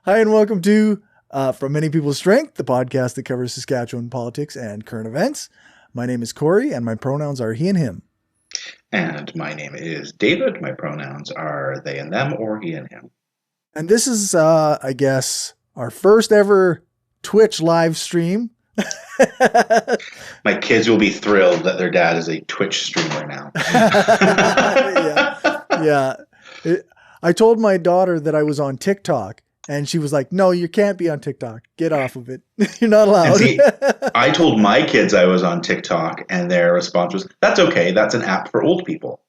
Hi, and welcome to From Many People's Strength, the podcast that covers Saskatchewan politics and current events. My name is Corey, and my pronouns are he and him. And my name is David. My pronouns are they and them or he and him. And this is, I guess, our first ever Twitch live stream. My kids will be thrilled that their dad is a Twitch streamer now. Yeah. I told my daughter that I was on TikTok, and she was like, "No, you can't be on TikTok. Get off of it. You're not allowed." See, I told my kids I was on TikTok, and their response was, "That's okay. That's an app for old people."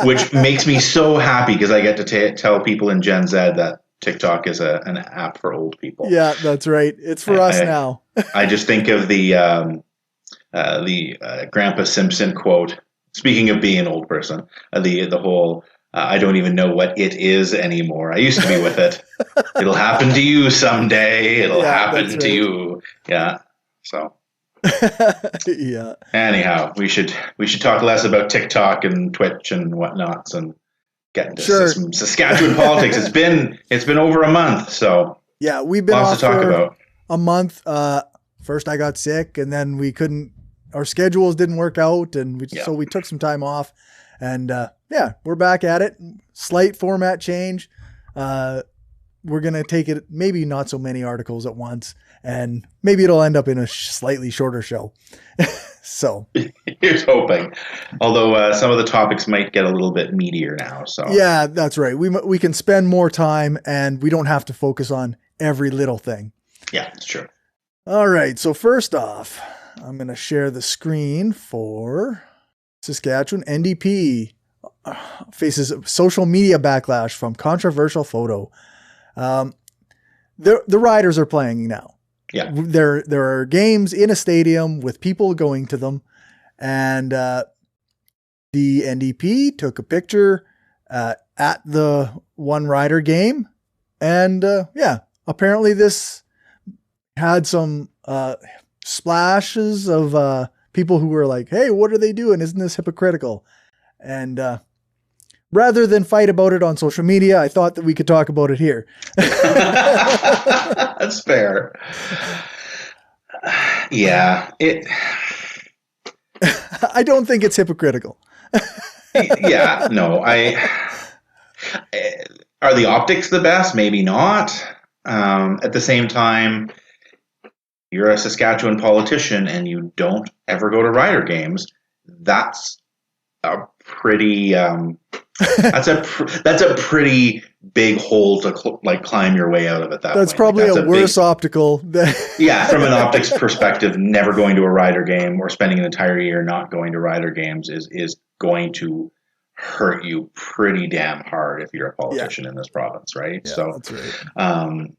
Which makes me so happy because I get to tell people in Gen Z that TikTok is an app for old people. Yeah, that's right. It's for us now. I just think of the Grandpa Simpson quote. Speaking of being an old person, the whole I don't even know what it is anymore. I used to be with it. It'll happen to you someday. It'll happen to you. Yeah. So. Yeah. Anyhow, we should talk less about TikTok and Twitch and whatnots and get into some Saskatchewan politics. It's been over a month, so yeah, we've been lots off to talk for about. A month. First, I got sick, and then we couldn't. Our schedules didn't work out, and so we took some time off. And we're back at it. Slight format change. We're gonna take it maybe not so many articles at once. And maybe it'll end up in a slightly shorter show. So here's hoping. Although some of the topics might get a little bit meatier now. So yeah, that's right. We can spend more time, and we don't have to focus on every little thing. Yeah, it's true. All right. So first off, I'm going to share the screen for Saskatchewan. NDP faces social media backlash from controversial photo. The riders are playing now. Yeah, there are games in a stadium with people going to them, and the NDP took a picture at the one rider game, and apparently this had some splashes of people who were like, "Hey, what are they doing? Isn't this hypocritical?" And rather than fight about it on social media, I thought that we could talk about it here. That's fair. Yeah. I don't think it's hypocritical. Yeah, no. Are the optics the best? Maybe not. At the same time, you're a Saskatchewan politician and you don't ever go to rider games. That's a pretty that's a pretty big hole to climb your way out of it. That's probably a worse optical. Yeah, from an optics perspective, never going to a rider game or spending an entire year not going to rider games is going to hurt you pretty damn hard if you're a politician in this province, right? Yeah, so that's right.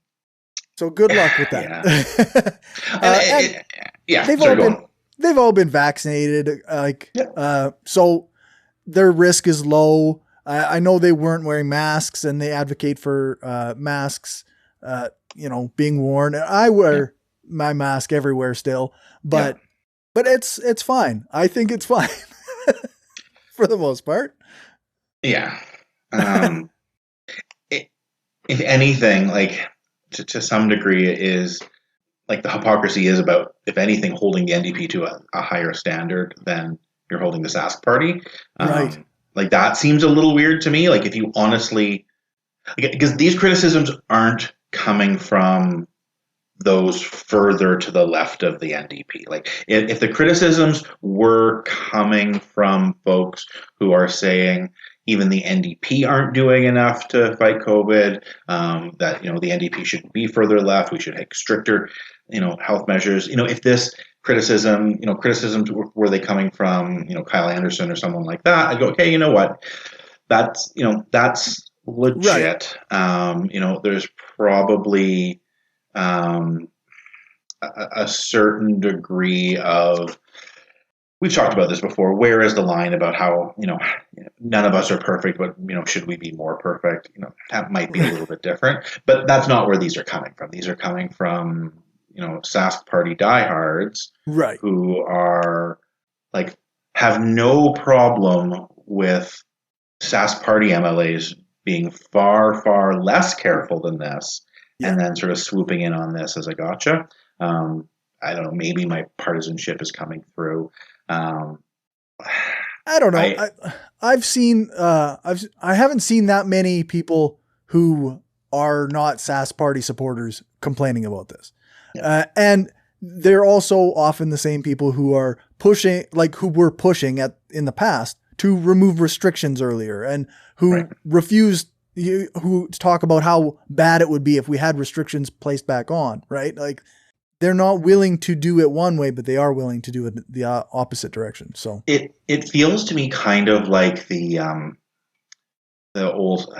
So good luck with that. They've all been vaccinated. So their risk is low. I know they weren't wearing masks, and they advocate for masks, being worn. I wear my mask everywhere still, but it's fine. I think it's fine for the most part. Yeah. If anything, like to some degree, it is like the hypocrisy is about, if anything, holding the NDP to a higher standard than you're holding the Sask Party. Right. Like that seems a little weird to me. Like if you honestly, because these criticisms aren't coming from those further to the left of the NDP. Like if the criticisms were coming from folks who are saying even the NDP aren't doing enough to fight COVID, that, the NDP should be further left, we should take stricter, health measures. If this criticisms were they coming from, Kyle Anderson or someone like that, I'd go, okay, you know what? That's legit. Right. There's probably a certain degree of, we've talked about this before, where is the line about how, none of us are perfect, but, should we be more perfect? That might be a little bit different, but that's not where these are coming from. These are coming from, Sask Party diehards, right, who are have no problem with Sask Party MLAs being far, far less careful than this, and then sort of swooping in on this as a gotcha. I don't know, maybe my partisanship is coming through. I don't know. I've seen, I haven't seen that many people who are not Sask Party supporters complaining about this. Yeah. And they're also often the same people who are pushing, like who were pushing in the past to remove restrictions earlier, and who refused, who talk about how bad it would be if we had restrictions placed back on, right? Like, they're not willing to do it one way, but they are willing to do it the opposite direction. So it feels to me kind of like the old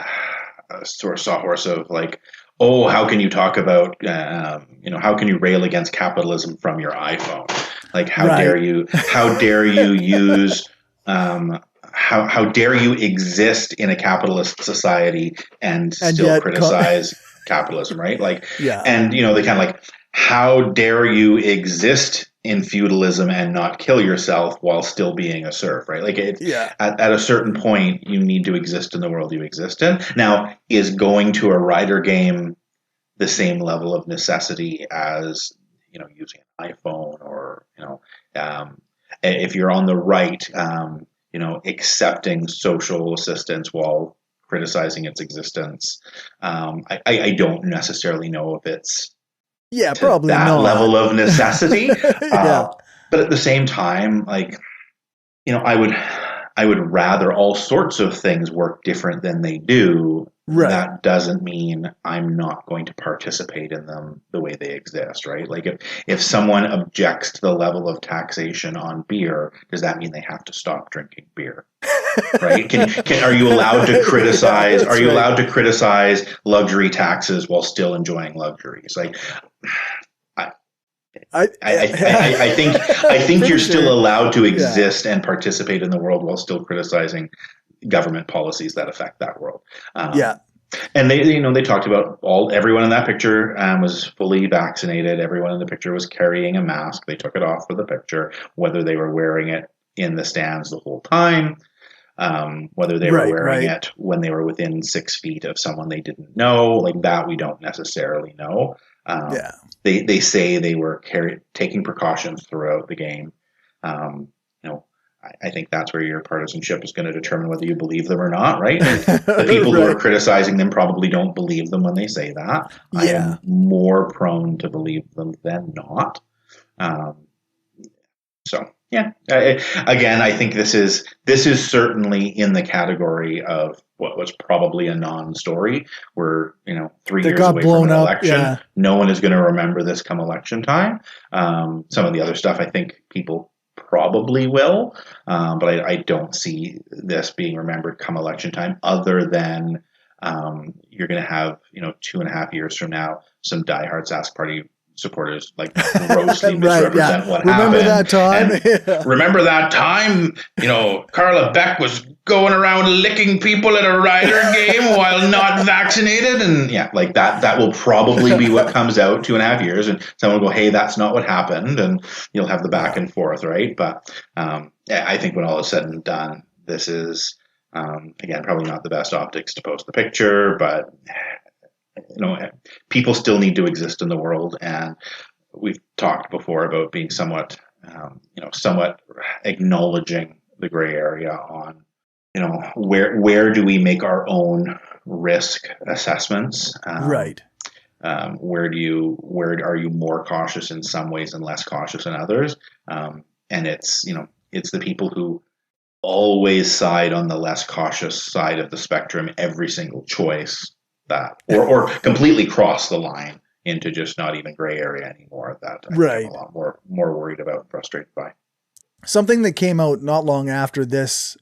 sort of sawhorse of like, oh, how can you talk about how can you rail against capitalism from your iPhone? Like, how dare you? How dare you use? How dare you exist in a capitalist society and still criticize capitalism, right? Like, and they kind of like, how dare you exist in feudalism and not kill yourself while still being a serf, right? Like, at a certain point, you need to exist in the world you exist in. Now, is going to a rider game the same level of necessity as using an iPhone, or if you're on the right, accepting social assistance while criticizing its existence? I don't necessarily know if it's probably that not. level of necessity. But at the same time, like, I would rather all sorts of things work different than they do. That doesn't mean I'm not going to participate in them the way they exist, right? Like, if someone objects to the level of taxation on beer, does that mean they have to stop drinking beer? Right? Are you allowed to criticize? Are you allowed to criticize luxury taxes while still enjoying luxuries? Like, I think you're still allowed to exist and participate in the world while still criticizing government policies that affect that world. And they talked about everyone in that picture was fully vaccinated. Everyone in the picture was carrying a mask. They took it off for the picture, whether they were wearing it in the stands the whole time, whether they were wearing it when they were within 6 feet of someone they didn't know, like that, we don't necessarily know. They say they were taking precautions throughout the game. I think that's where your partisanship is going to determine whether you believe them or not, right? The people who are criticizing them probably don't believe them when they say that. I am more prone to believe them than not. Again, I think this is certainly in the category of what was probably a non-story. We're 3 years away from an election. No one is going to remember this come election time. Some of the other stuff, I think people probably will, but I don't see this being remembered come election time, other than you're going to have 2.5 years from now some diehard Sask Party supporters like grossly misrepresent what happened. Remember that time? Carla Beck was going around licking people at a rider game while not vaccinated, and like that will probably be what comes out 2.5 years, and someone will go, hey, that's not what happened, and you'll have the back and forth, right? But I think when all is said and done, this is again probably not the best optics to post the picture, but people still need to exist in the world, and we've talked before about being somewhat acknowledging the gray area on, where do we make our own risk assessments? Where are you more cautious in some ways and less cautious in others? And it's the people who always side on the less cautious side of the spectrum every single choice, that or completely cross the line into just not even gray area anymore, that I'm a lot more worried about and frustrated by. Something that came out not long after this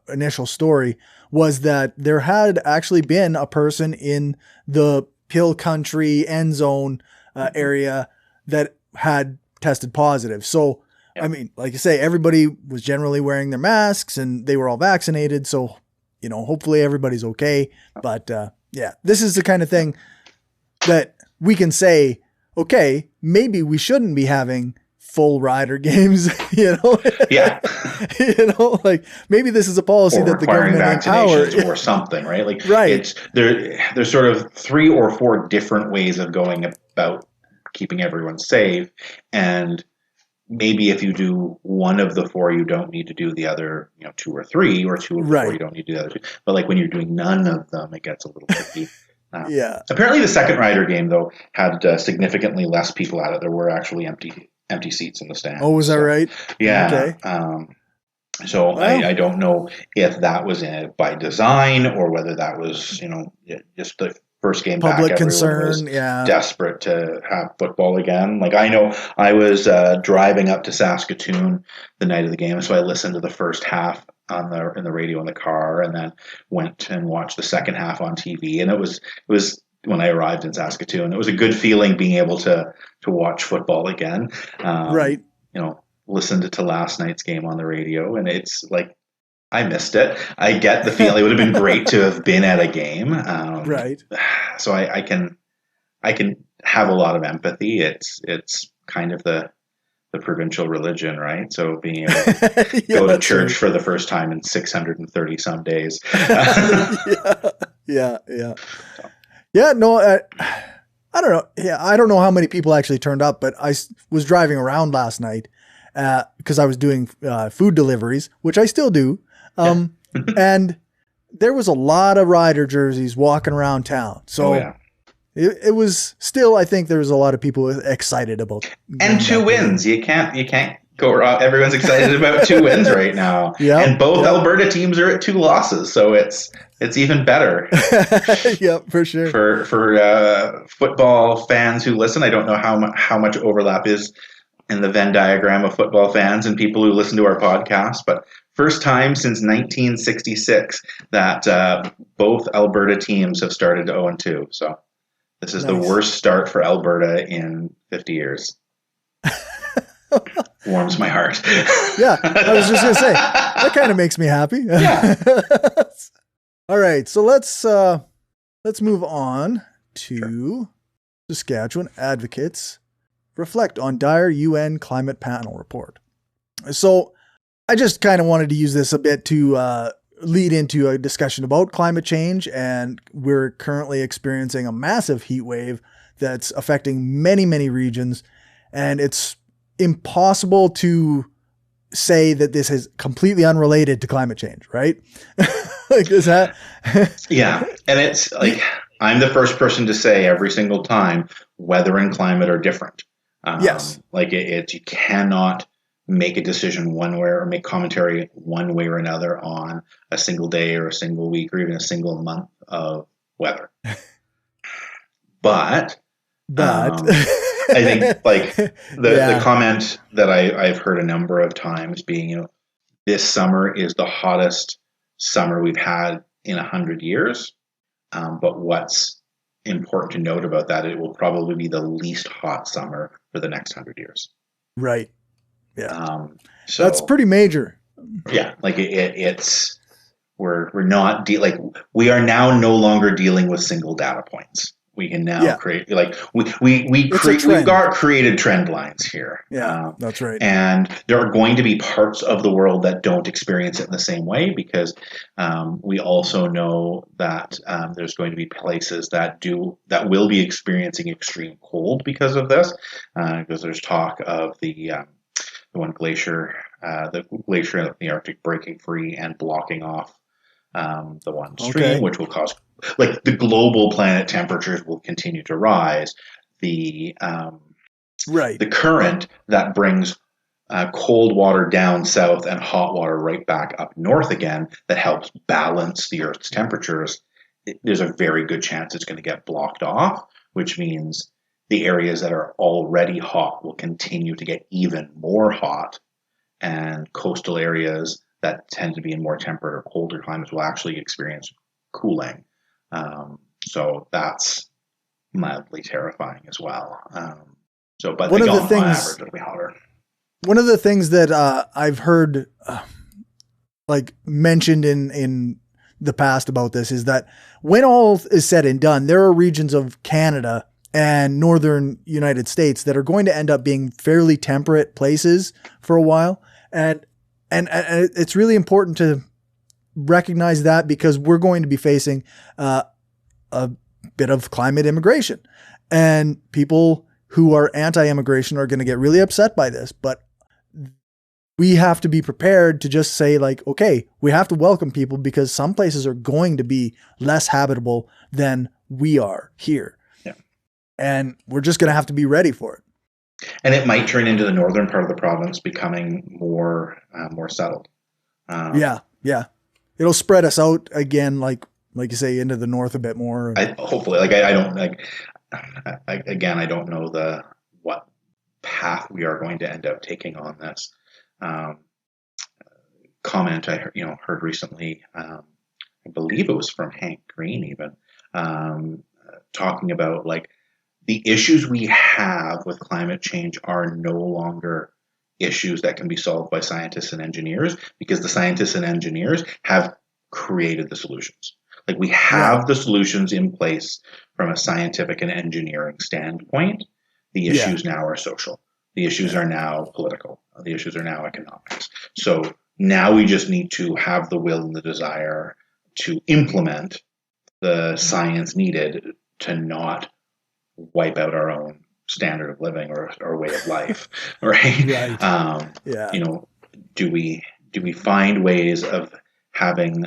initial story was that there had actually been a person in the Pill Country end zone area that had tested positive. So, I mean, like you say, everybody was generally wearing their masks and they were all vaccinated. So, hopefully everybody's okay. But this is the kind of thing that we can say, okay, maybe we shouldn't be having full rider games, Yeah. Like maybe this is a policy Or that the government in power or something, right? Like right. There's sort of 3 or 4 different ways of going about keeping everyone safe, and maybe if you do one of the 4, you don't need to do the other, 2 or 3, or 2 of the 4, you don't need to do the other 2. But like when you're doing none of them, it gets a little tricky. Yeah. Apparently, the second rider game though had significantly less people at it. There were actually empty seats in the stands. Oh, was that right? Yeah. Okay. So I don't know if that was by design or whether that was, just the first game public back. concern. Was desperate to have football again. Like I know I was driving up to Saskatoon the night of the game, so I listened to the first half in the radio in the car, and then went and watched the second half on TV. And it was when I arrived in Saskatoon, it was a good feeling being able to watch football again. Right. Listened to last night's game on the radio, and it's like I missed it. I get the feeling it would have been great to have been at a game. Right. So I can have a lot of empathy. It's kind of the provincial religion, right? So being able to go to church for the first time in 630 some days. Yeah. Yeah. No, I don't know. Yeah, I don't know how many people actually turned up, but I was driving around last night because I was doing food deliveries, which I still do. And there was a lot of rider jerseys walking around town. So it was still, I think there was a lot of people excited about. And 2 wins. You can't go wrong. Everyone's excited about 2 wins right now. Yeah. And both Alberta teams are at 2 losses. So it's even better. Yeah, for sure. For football fans who listen, I don't know how much overlap is in the Venn diagram of football fans and people who listen to our podcast, but first time since 1966 that both Alberta teams have started 0-2. So this is the worst start for Alberta in 50 years. Warms my heart. Yeah, I was just going to say, that kind of makes me happy. Yeah. All right, so let's move on to Saskatchewan advocates reflect on dire UN climate panel report. So I just kind of wanted to use this a bit to lead into a discussion about climate change, and we're currently experiencing a massive heat wave that's affecting many, many regions, and it's impossible to say that this is completely unrelated to climate change, right? Like, is that? Yeah, and it's like I'm the first person to say every single time weather and climate are different. Yes, like you cannot make a decision one way or make commentary one way or another on a single day or a single week or even a single month of weather. But I think like the comment that I've heard a number of times being, this summer is the hottest summer we've had in 100 years. But what's important to note about that, it will probably be the least hot summer for the next 100 years. Right. Yeah. So that's pretty major. Yeah. Like it's, we're not we are now no longer dealing with single data points. We can now create, like we've got created trend lines here. Yeah, that's right. And there are going to be parts of the world that don't experience it in the same way, because we also know that there's going to be places that will be experiencing extreme cold because of this, because there's talk of the glacier in the Arctic breaking free and blocking off the one stream, which will cause, like, the global planet temperatures will continue to rise. The current that brings cold water down south and hot water right back up north again, that helps balance the Earth's temperatures, there's a very good chance it's going to get blocked off, which means the areas that are already hot will continue to get even more hot, and coastal areas that tend to be in more temperate or colder climates will actually experience cooling. So that's mildly terrifying as well. But on average, it'll be hotter. One of the things that I've heard mentioned in the past about this is that when all is said and done, there are regions of Canada and northern United States that are going to end up being fairly temperate places for a while. And it's really important to recognize that, because we're going to be facing a bit of climate immigration, and people who are anti-immigration are going to get really upset by this. But we have to be prepared to just say, like, okay, we have to welcome people, because some places are going to be less habitable than we are here. Yeah. And we're just going to have to be ready for it. And it might turn into the northern part of the province becoming more settled. Yeah. It'll spread us out again, like you say, into the north a bit more. Hopefully, I don't know what path we are going to end up taking on this. Comment I heard recently, I believe it was from Hank Green even, talking about like the issues we have with climate change are no longer issues that can be solved by scientists and engineers, because the scientists and engineers have created the solutions. Like, we have the solutions in place from a scientific and engineering standpoint. The issues now are social. The issues are now political. The issues are now economics. So now we just need to have the will and the desire to implement the science needed to not wipe out our own standard of living or way of life, right? Do we find ways of having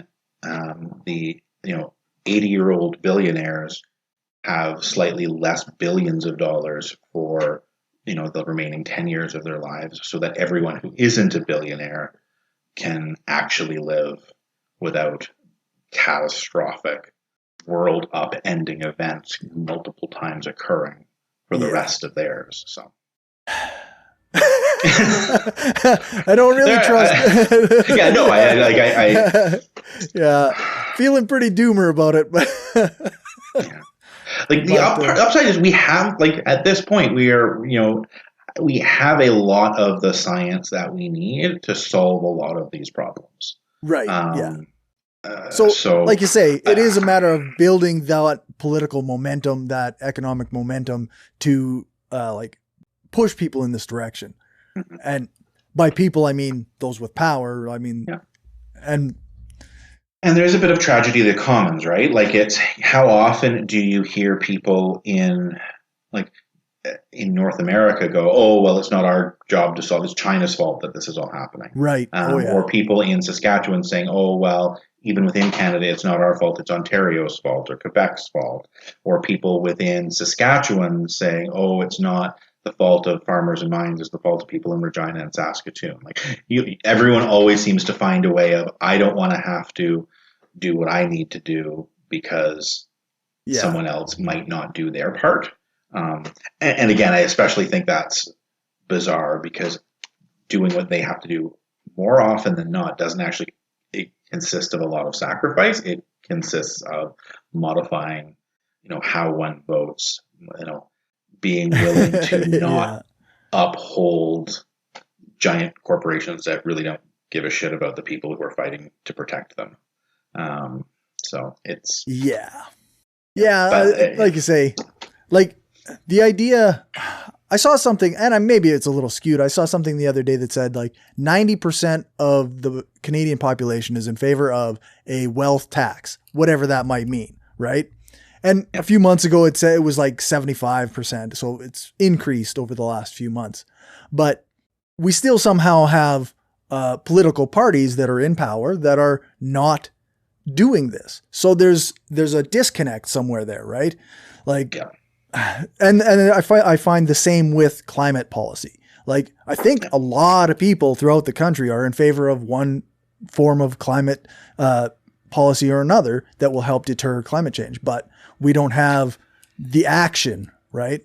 the 80-year-old billionaires have slightly less billions of dollars for the remaining 10 years of their lives, so that everyone who isn't a billionaire can actually live without catastrophic, world upending events multiple times occurring for the rest of theirs. So I don't really trust. Feeling pretty doomer about it, but Like the upside is we have, like, at this point we have a lot of the science that we need to solve a lot of these problems. Right. So like you say, it is a matter of building that political momentum, that economic momentum to like push people in this direction. Mm-hmm. And by people, I mean those with power. I mean, and there's a bit of tragedy of the commons, right? Like, it's how often do you hear people in North America go, oh, well, it's not our job to solve, it's China's fault that this is all happening. Right. Or people in Saskatchewan saying, oh, well, even within Canada, it's not our fault, it's Ontario's fault or Quebec's fault. Or people within Saskatchewan saying, oh, it's not the fault of farmers and mines, it's the fault of people in Regina and Saskatoon. Like, everyone always seems to find a way of, I don't want to have to do what I need to do because someone else might not do their part. And again, I especially think that's bizarre, because doing what they have to do more often than not doesn't actually consist of a lot of sacrifice. It consists of modifying, how one votes, being willing to not uphold giant corporations that really don't give a shit about the people who are fighting to protect them. So it's like you say, like the idea. I saw something, and maybe it's a little skewed. I saw something the other day that said like 90% of the Canadian population is in favor of a wealth tax, whatever that might mean, right? And a few months ago, it said it was like 75%. So it's increased over the last few months. But we still somehow have political parties that are in power that are not doing this. So there's a disconnect somewhere there, right? Like, and I find the same with climate policy. Like, I think a lot of people throughout the country are in favor of one form of climate policy or another that will help deter climate change, but we don't have the action, right?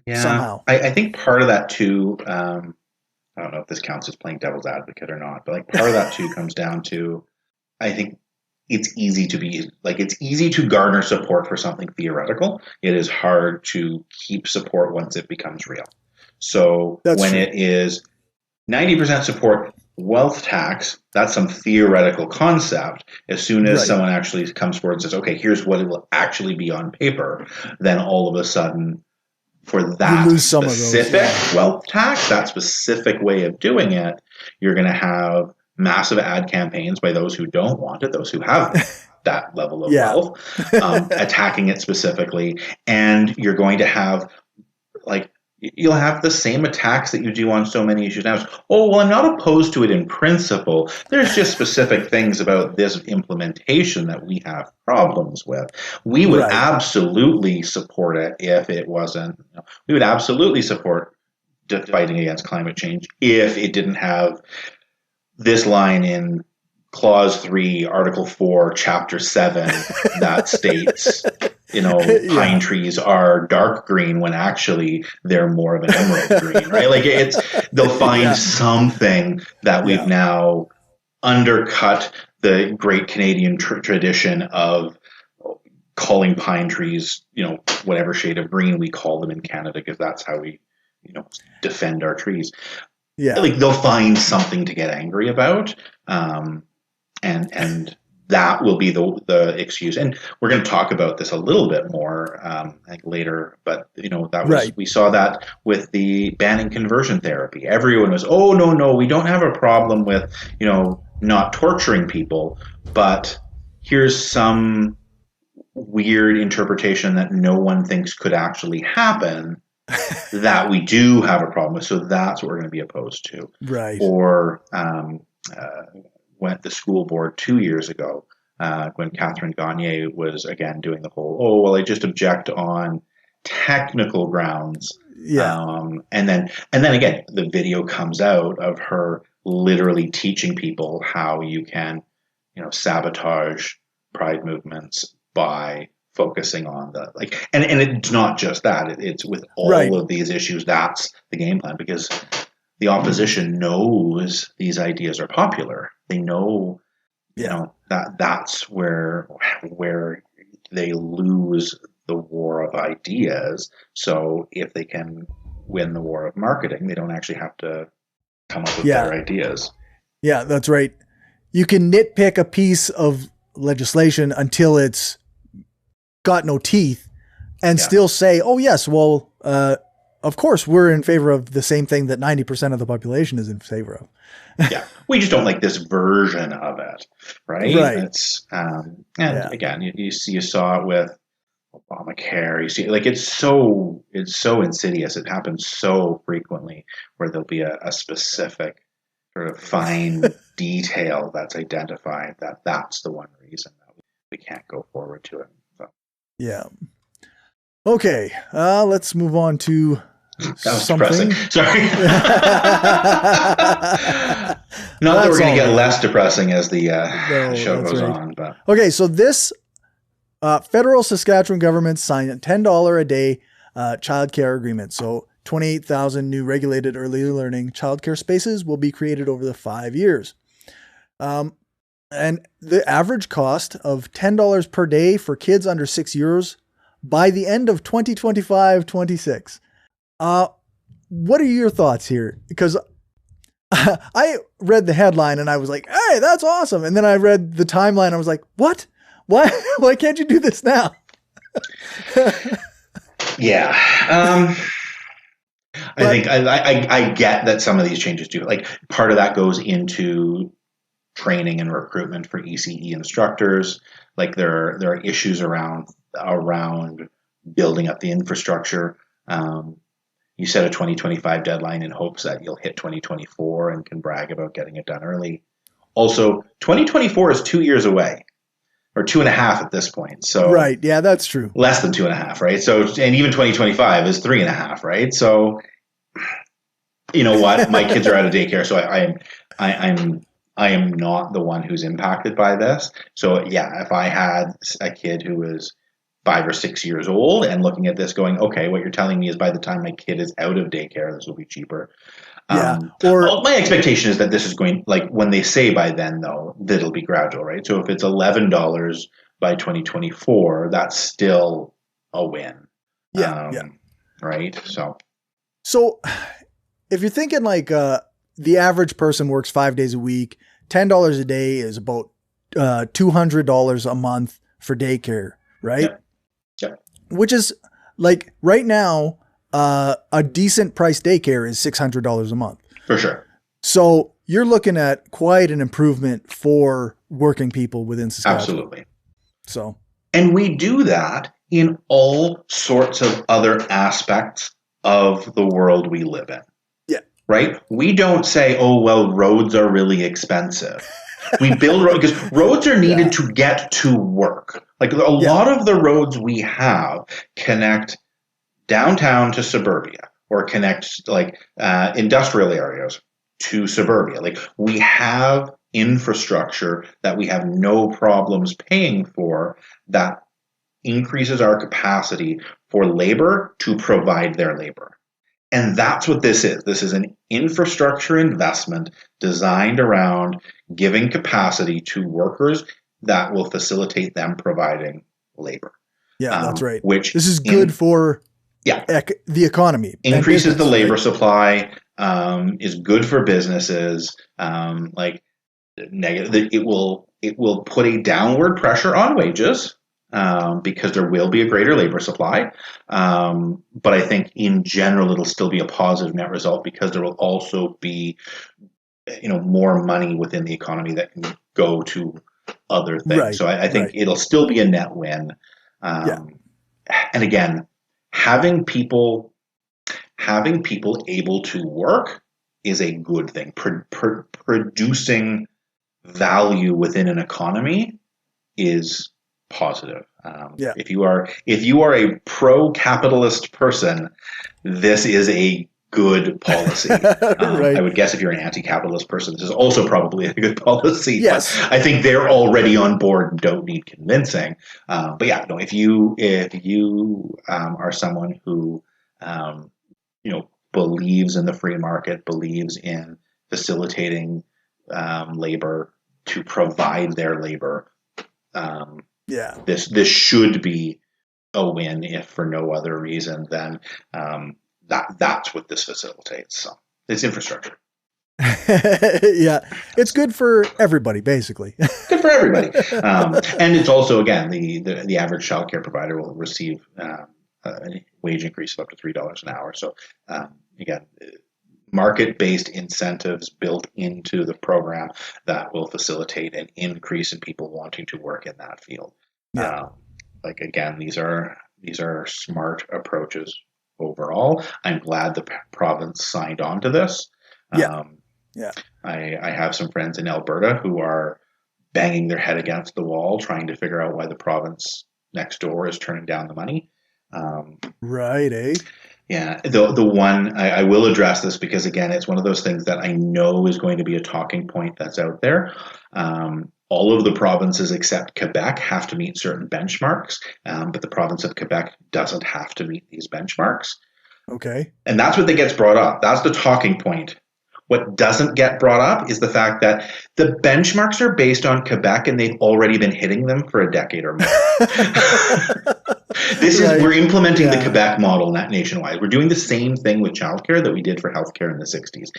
Yeah. Somehow. I think part of that too, I don't know if this counts as playing devil's advocate or not, but like part of that too comes down to, I think it's easy to garner support for something theoretical. It is hard to keep support once it becomes real. So when it is 90% support wealth tax, that's some theoretical concept. As soon as someone actually comes forward and says, okay, here's what it will actually be on paper, then all of a sudden for that lose some specific of those, yeah. wealth tax, that specific way of doing it, you're going to have massive ad campaigns by those who don't want it, those who have that level of Yeah. wealth, attacking it specifically. And you're going to have, like, you'll have the same attacks that you do on so many issues now. Oh, well, I'm not opposed to it in principle. There's just specific things about this implementation that we have problems with. We would absolutely support it if it wasn't. We would absolutely support fighting against climate change if it didn't have this line in Clause 3, Article 4, Chapter 7 that states, pine trees are dark green when actually they're more of an emerald green, right? Like they'll find something that we've now undercut the great Canadian tradition of calling pine trees, whatever shade of green we call them in Canada, because that's how we, defend our trees. Yeah. Like they'll find something to get angry about. And that will be the excuse. And we're going to talk about this a little bit more later. But that was we saw that with the banning conversion therapy. Everyone was, oh no, we don't have a problem with not torturing people, but here's some weird interpretation that no one thinks could actually happen that we do have a problem with. So that's what we're going to be opposed to. Right. Or went the school board 2 years ago when Catherine Gagne was again doing the whole, I just object on technical grounds. Yeah. And then again, the video comes out of her literally teaching people how you can, sabotage pride movements by focusing on and it's not just that. It's with all of these issues. That's the game plan, because the opposition knows these ideas are popular. They know, that's where they lose the war of ideas. So if they can win the war of marketing, they don't actually have to come up with better ideas. Yeah, that's right. You can nitpick a piece of legislation until it's got no teeth and still say, oh yes, well, of course we're in favor of the same thing that 90% of the population is in favor of. Yeah. We just don't like this version of it. Right. It's, again, you saw it with Obamacare. You see, it's so insidious. It happens so frequently where there'll be a specific sort of fine detail that's identified that's the one reason that we can't go forward to it. So. Yeah. Okay. Let's move on to that was something. Depressing. Sorry. Not that we're going to get less depressing as the show goes on. But. Okay, so this federal Saskatchewan government signed a $10 a day childcare agreement. So 28,000 new regulated early learning childcare spaces will be created over the 5 years. And the average cost of $10 per day for kids under 6 years by the end of 2025-26. What are your thoughts here? Because I read the headline and I was like, hey, that's awesome. And then I read the timeline. I was like, what? Why can't you do this now? Yeah. I think I get that some of these changes do. Part of that goes into training and recruitment for ECE instructors. There are issues around building up the infrastructure. You set a 2025 deadline in hopes that you'll hit 2024 and can brag about getting it done early. Also, 2024 is 2 years away, or 2.5 at this point. So right, yeah, that's true. Less than 2.5, right? So, and even 2025 is 3.5, right? So, you know what? My kids are out of daycare, so I am not the one who's impacted by this. So, yeah, if I had a kid who was 5 or 6 years old and looking at this going, okay, what you're telling me is by the time my kid is out of daycare, this will be cheaper. My expectation is that this is going, when they say by then, though, that it'll be gradual, right? So if it's $11 by 2024, that's still a win. Right? So if you're thinking the average person works 5 days a week, $10 a day is about $200 a month for daycare, right? Yeah. Which is right now, a decent price daycare is $600 a month. For sure. So you're looking at quite an improvement for working people within Saskatchewan. Absolutely. So, and we do that in all sorts of other aspects of the world we live in. Yeah. Right? We don't say, oh, well, roads are really expensive. We build roads because roads are needed to get to work. Like a lot of the roads we have connect downtown to suburbia or connect like industrial areas to suburbia. Like we have infrastructure that we have no problems paying for that increases our capacity for labor to provide their labor. And that's what this is. This is an infrastructure investment designed around giving capacity to workers that will facilitate them providing labor. Yeah, that's right. Which this is good for the economy. Increases the labor supply, is good for businesses. It will put a downward pressure on wages. Because there will be a greater labor supply. But I think in general, it'll still be a positive net result because there will also be, more money within the economy that can go to other things. Right, so I think it'll still be a net win. And again, having people able to work is a good thing. Producing value within an economy is positive. If you are a pro-capitalist person, this is a good policy. I would guess if you're an anti-capitalist person, this is also probably a good policy. Yes, but I think they're already on board and don't need convincing. If you are someone who believes in the free market, believes in facilitating labor to provide their labor. This should be a win, if for no other reason than that's what this facilitates. So it's infrastructure. It's good for everybody, basically. Good for everybody, and it's also again the average childcare provider will receive a wage increase of up to $3 an hour. So again, market-based incentives built into the program that will facilitate an increase in people wanting to work in that field. Again, these are smart approaches overall. I'm glad the province signed on to this. I have some friends in Alberta who are banging their head against the wall trying to figure out why the province next door is turning down the money. Yeah, the one I will address this because again, it's one of those things that I know is going to be a talking point that's out there. All of the provinces except Quebec have to meet certain benchmarks, but the province of Quebec doesn't have to meet these benchmarks. Okay. And that's what gets brought up. That's the talking point. What doesn't get brought up is the fact that the benchmarks are based on Quebec and they've already been hitting them for a decade or more. We're implementing the Quebec model nationwide. We're doing the same thing with childcare that we did for healthcare in the 60s.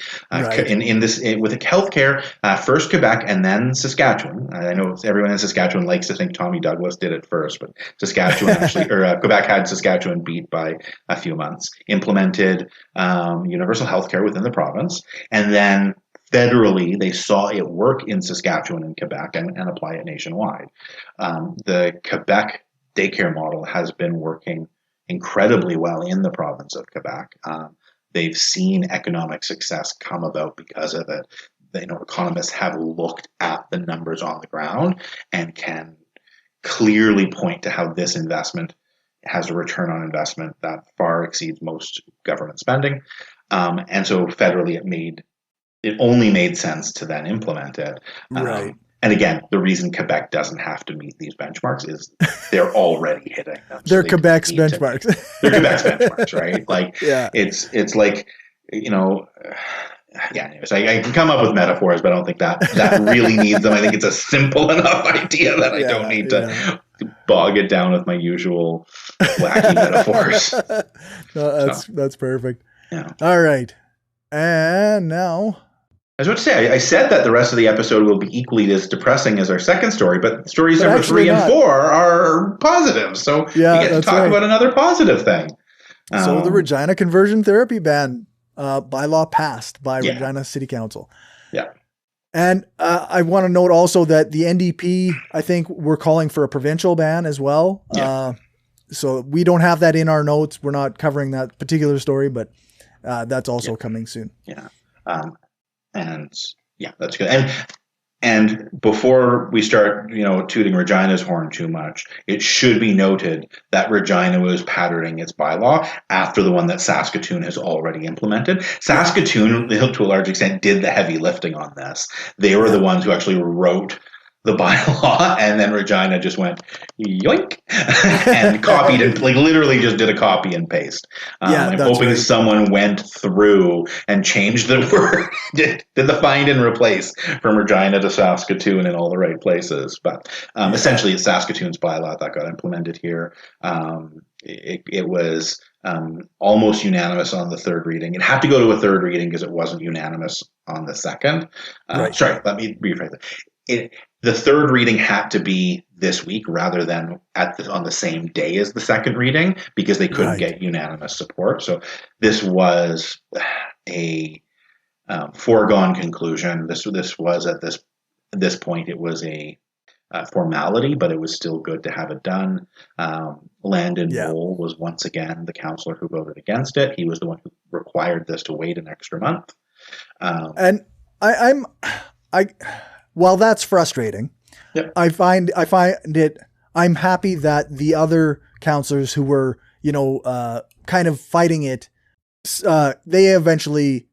With healthcare, first Quebec and then Saskatchewan. I know everyone in Saskatchewan likes to think Tommy Douglas did it first, but Saskatchewan Quebec had Saskatchewan beat by a few months. Implemented universal healthcare within the province, and then federally, they saw it work in Saskatchewan and Quebec and apply it nationwide. The Quebec daycare model has been working incredibly well in the province of Quebec. They've seen economic success come about because of it. Economists have looked at the numbers on the ground and can clearly point to how this investment has a return on investment that far exceeds most government spending. And so federally, it only made sense to then implement it. And again, the reason Quebec doesn't have to meet these benchmarks is they're already hitting them. They're Quebec's benchmarks. They're Quebec's benchmarks, right? It's like, anyways, I can come up with metaphors, but I don't think that really needs them. I think it's a simple enough idea that I don't need to bog it down with my usual wacky metaphors. No, that's perfect. Yeah. All right. And now, I was about to say, I said that the rest of the episode will be equally as depressing as our second story, but stories number 3 and 4 are positive. So we get to talk about another positive thing. So the Regina conversion therapy ban bylaw passed by Regina City Council. Yeah. And I want to note also that the NDP, I think, we're calling for a provincial ban as well. Yeah. So we don't have that in our notes. We're not covering that particular story, but that's also coming soon. Yeah. And yeah, that's good. And before we start, tooting Regina's horn too much, it should be noted that Regina was patterning its bylaw after the one that Saskatoon has already implemented. Saskatoon, to a large extent, did the heavy lifting on this. They were the ones who actually wrote the bylaw, and then Regina just went yoink and copied and literally just did a copy and paste. I'm hoping someone went through and changed the word, did the find and replace from Regina to Saskatoon in all the right places. But essentially, it's Saskatoon's bylaw that got implemented here. It was almost unanimous on the third reading. It had to go to a third reading because it wasn't unanimous on the second. Sorry, let me rephrase it. The third reading had to be this week rather than on the same day as the second reading because they couldn't get unanimous support. So this was a foregone conclusion. This was at this point it was a formality, but it was still good to have it done. Landon Mole was once again the councillor who voted against it. He was the one who required this to wait an extra month. And while that's frustrating, I find it. I'm happy that the other councillors who were, kind of fighting it, they eventually,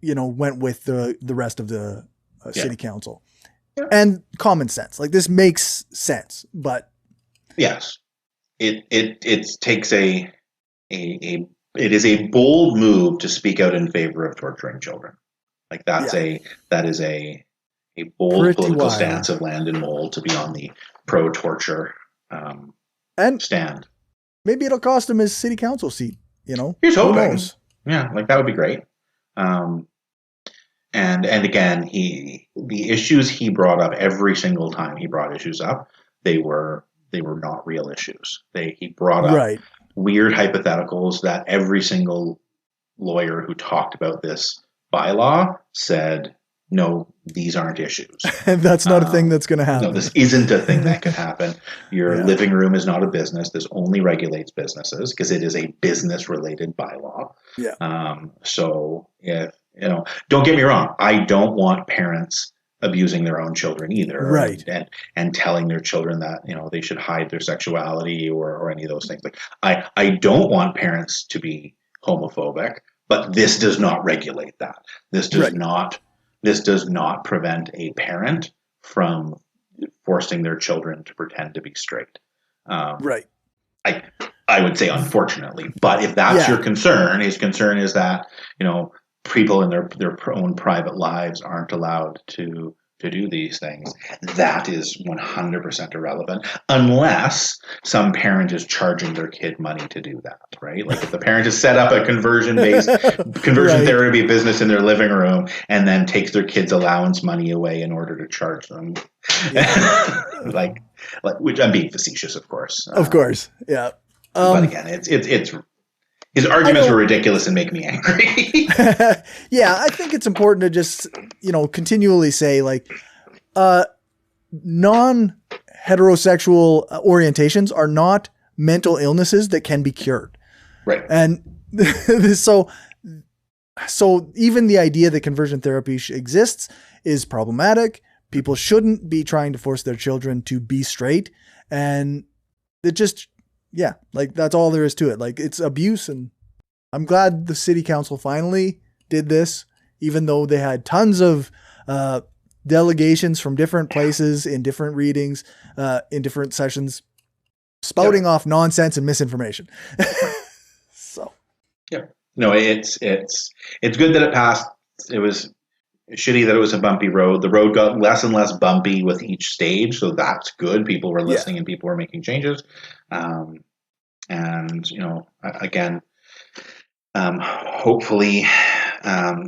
went with the rest of the city council. Yeah. And common sense, like this makes sense, but yes, it takes it is a bold move to speak out in favor of torturing children. Like that is a bold political stance of Landon Mole to be on the pro-torture stand. Maybe it'll cost him his city council seat. Here's hoping. Yeah, like that would be great. And again, the issues he brought up every single time he brought issues up, they were not real issues. He brought up weird hypotheticals that every single lawyer who talked about this bylaw said, no, these aren't issues. And that's not a thing that's going to happen. No, this isn't a thing that could happen. Your living room is not a business. This only regulates businesses because it is a business-related bylaw. Yeah. So, don't get me wrong. I don't want parents abusing their own children either. Right. And telling their children that, they should hide their sexuality or any of those things. Like, I don't want parents to be homophobic, but this does not regulate that. This does not prevent a parent from forcing their children to pretend to be straight. Right. I would say unfortunately, but if that's your concern, his concern is that, people in their own private lives aren't allowed to do these things. That is 100% irrelevant unless some parent is charging their kid money to do that, right? Like if the parent has set up a conversion therapy business in their living room and then takes their kid's allowance money away in order to charge them. like which I'm being facetious, of course. Of course. Yeah. But again, it's his arguments were ridiculous and make me angry. Yeah, I think it's important to just, continually say like, non-heterosexual orientations are not mental illnesses that can be cured. Right. And so even the idea that conversion therapy exists is problematic. People shouldn't be trying to force their children to be straight. And it just, that's all there is to it. Like it's abuse. And I'm glad the city council finally did this, even though they had tons of delegations from different places in different readings, in different sessions, spouting off nonsense and misinformation. So, no, it's good that it passed. It was shitty that it was a bumpy road. The road got less and less bumpy with each stage, so that's good. People were listening and people were making changes. And again, hopefully,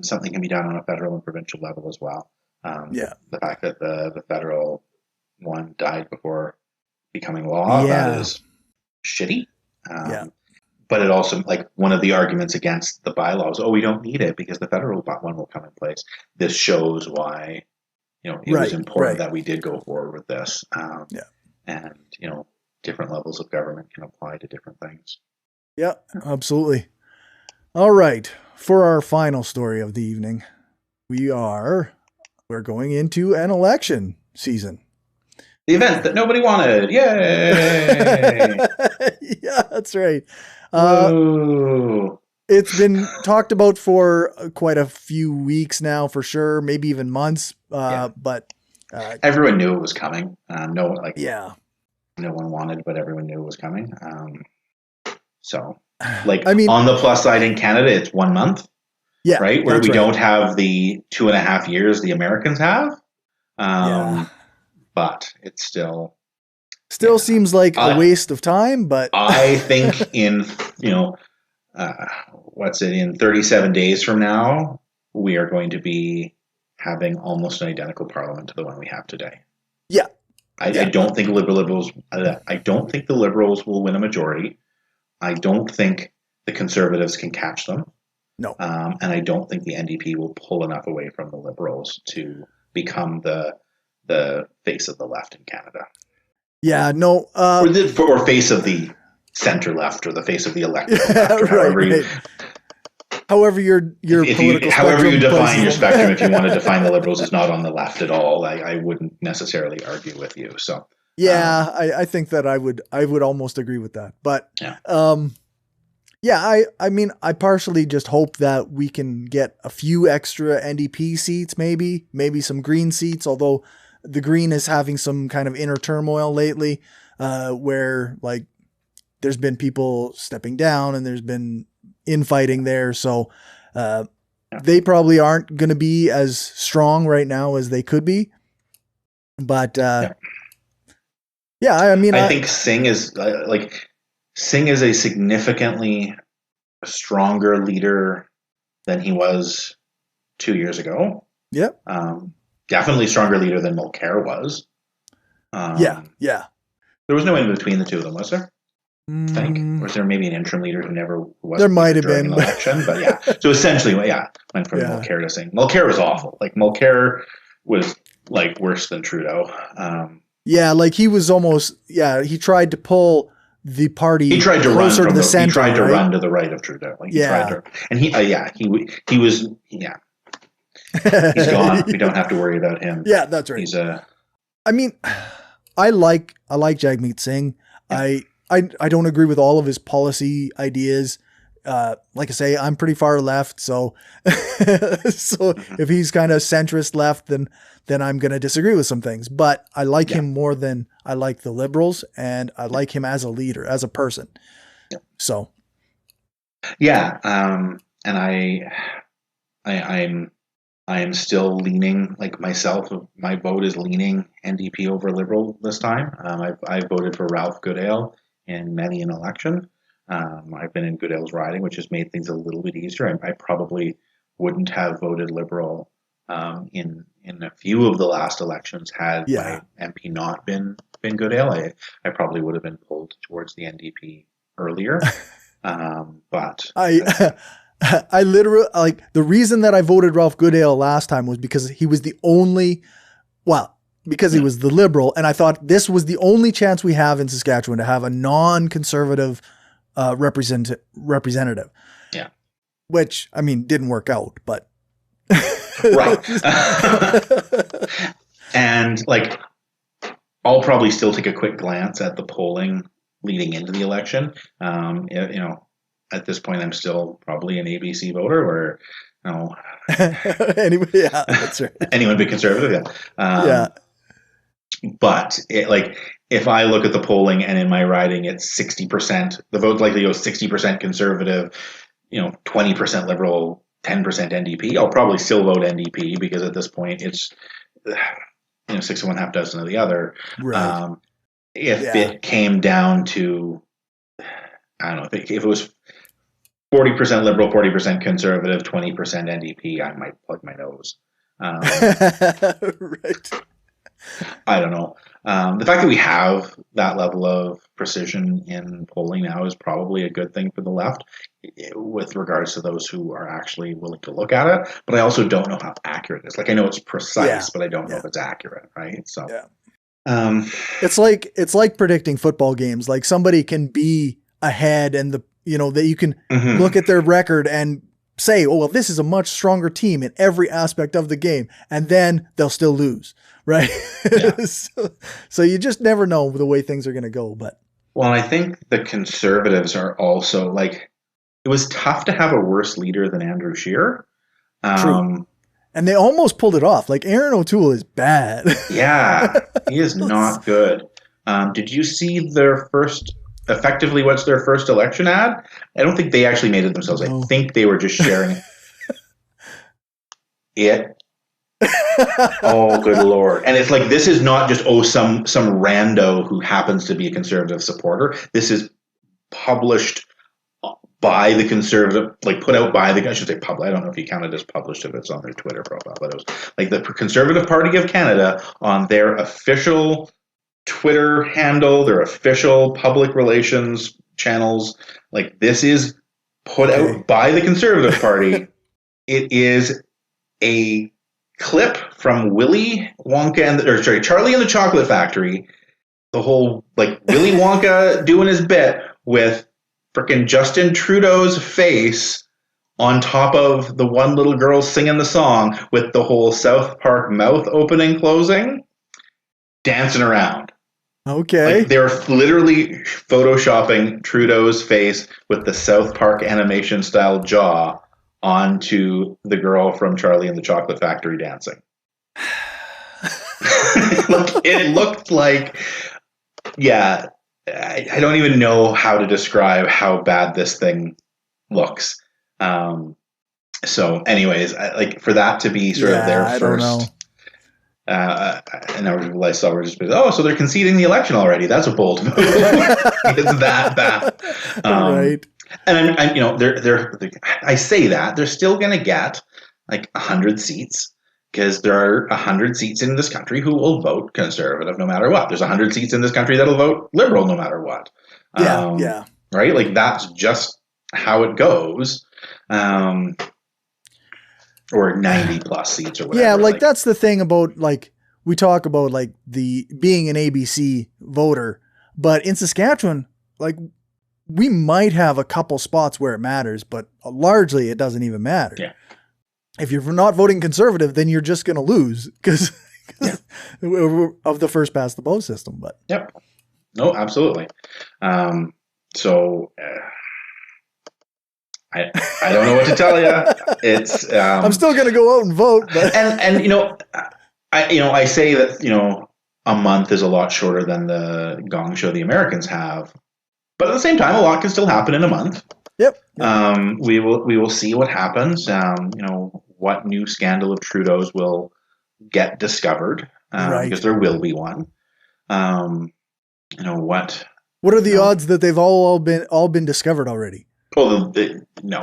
something can be done on a federal and provincial level as well. The fact that the federal one died before becoming law, that is shitty. but it also, like, one of the arguments against the bylaws, we don't need it because the federal one will come in place. This shows why, it was important that we did go forward with this. And, different levels of government can apply to different things. Yeah, absolutely. All right. For our final story of the evening, we're going into an election season. The event that nobody wanted. Yay! Yeah, that's right. It's been talked about for quite a few weeks now, for sure, maybe even months. But everyone knew it was coming. No one wanted, but everyone knew it was coming. So, on the plus side, in Canada, it's 1 month. Yeah, right, where we don't have the 2.5 years the Americans have. But it's still seems like a waste of time. But I think in 37 days from now, we are going to be having almost an identical parliament to the one we have today. Yeah, I don't think liberals. I don't think the Liberals will win a majority. I don't think the Conservatives can catch them. No, and I don't think the NDP will pull enough away from the Liberals to become the face of the left in Canada. Yeah, no. Or face of the center left, or the face of the elected left. However your political however you define your spectrum, if you want to define the Liberals as not on the left at all, I wouldn't necessarily argue with you. So yeah, I think that I would almost agree with that. But I mean, I partially just hope that we can get a few extra NDP seats, maybe some Green seats, although the Green is having some kind of inner turmoil lately, where like there's been people stepping down and there's been infighting there. So they probably aren't going to be as strong right now as they could be. But I mean, I think Singh is Singh is a significantly stronger leader than he was 2 years ago. Yep. Definitely stronger leader than Mulcair was. Yeah. There was no in between the two of them, was there? I think. Or was there maybe an interim leader who never was there might have been an election? But yeah. So essentially, went from Mulcair to Singh. Mulcair was awful. Like, Mulcair was like worse than Trudeau. Like he was almost, he tried to pull the party closer to the center. He tried to run to the right of Trudeau. Like, he tried to, and he was he's gone. We don't have to worry about him. Yeah, that's right. I mean, I like Jagmeet Singh. Yeah. I don't agree with all of his policy ideas. Like I say, I'm pretty far left, so if he's kind of centrist left, then I'm going to disagree with some things. But I like him more than I like the Liberals, and I like him as a leader, as a person. Yeah. So, and I am still leaning, like myself. My vote is leaning NDP over Liberal this time. I voted for Ralph Goodale in many an election. I've been in Goodale's riding, which has made things a little bit easier. I probably wouldn't have voted Liberal in a few of the last elections had my MP not been Goodale. I probably would have been pulled towards the NDP earlier. But I literally, like, the reason that I voted Ralph Goodale last time was because he was the only, because he was the Liberal, and I thought this was the only chance we have in Saskatchewan to have a non-conservative representative. Yeah. Which, I mean, didn't work out, but. Right. And, like, I'll probably still take a quick glance at the polling leading into the election. At this point, I'm still probably an ABC voter, or anyway, that's right. Anyone be conservative, But if I look at the polling and in my riding, it's 60%. The vote likely goes 60% conservative, 20% Liberal, 10% NDP. I'll probably still vote NDP because at this point it's 6 of one, half dozen of the other. Right. If it came down to, I don't know, if it was 40% Liberal, 40% Conservative, 20% NDP, I might plug my nose. Right. I don't know. The fact that we have that level of precision in polling now is probably a good thing for the left with regards to those who are actually willing to look at it. But I also don't know how accurate it is. Like, I know it's precise, but I don't know if it's accurate, right? So, it's like predicting football games. Like, somebody can be ahead and that you can look at their record and say, oh, well, this is a much stronger team in every aspect of the game. And then they'll still lose. Right. Yeah. So you just never know the way things are going to go. But well, I think the Conservatives are also like, it was tough to have a worse leader than Andrew Scheer. True. And they almost pulled it off. Like, Aaron O'Toole is bad. Yeah, he is not good. Did you see their first, effectively what's their first election ad? I don't think they actually made it themselves. No. I think they were just sharing it. Oh, good Lord. And it's like, this is not just, some rando who happens to be a Conservative supporter. This is published by the Conservative, like put out by I should say public. I don't know if you count it as published if it's on their Twitter profile, but it was like the Conservative Party of Canada on their official Twitter handle, their official public relations channels. Like, this is put out by the Conservative Party. It is a clip from Willy Wonka Charlie and the Chocolate Factory. The whole, like, Willy Wonka doing his bit with frickin' Justin Trudeau's face on top of the one little girl singing the song with the whole South Park mouth opening, closing, dancing around. Okay. Like, they're literally photoshopping Trudeau's face with the South Park animation style jaw onto the girl from Charlie and the Chocolate Factory dancing. It looked like, yeah, I don't even know how to describe how bad this thing looks. So anyways, like, for that to be sort of their first, and I saw we're just, so they're conceding the election already. That's a bold move. It's that bad. Right. And I say that they're still going to get like 100 seats, because there are 100 seats in this country who will vote Conservative no matter what. There's 100 seats in this country that'll vote Liberal no matter what. Yeah. Right? Like, that's just how it goes. Or 90 plus seats or whatever. Yeah, like that's the thing about, like, we talk about like the being an ABC voter, but in Saskatchewan, like, we might have a couple spots where it matters, but largely it doesn't even matter. Yeah. If you're not voting Conservative, then you're just going to lose because of the first past the post system. But yep. No, absolutely. So I don't know what to tell you. It's I'm still going to go out and vote. But. And I say that a month is a lot shorter than the gong show the Americans have, but at the same time, a lot can still happen in a month. Yep. We will see what happens. What new scandal of Trudeau's will get discovered, because there will be one. What are the odds that they've all been discovered already? Oh, no,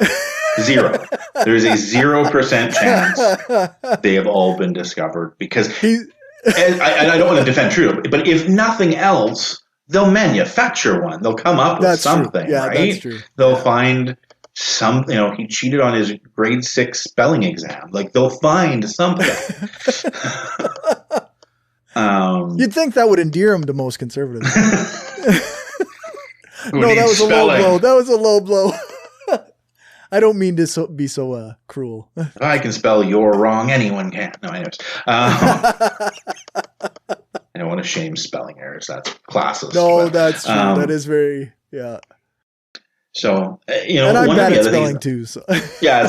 0. There's a 0% chance they have all been discovered, because I don't want to defend Trudeau, but if nothing else, they'll manufacture one. They'll come up with something, yeah, right? That's true. They'll find something. He cheated on his grade 6 spelling exam. Like, they'll find something. You'd think that would endear him to most conservatives. No, that was spelling. A low blow. That was a low blow. I don't mean to be so cruel. If I can spell "you're wrong," anyone can. No, anyways. I don't want to shame spelling errors. That's classist. No, that's true. That is very, yeah. So, and I'm bad at spelling too. So. Yeah.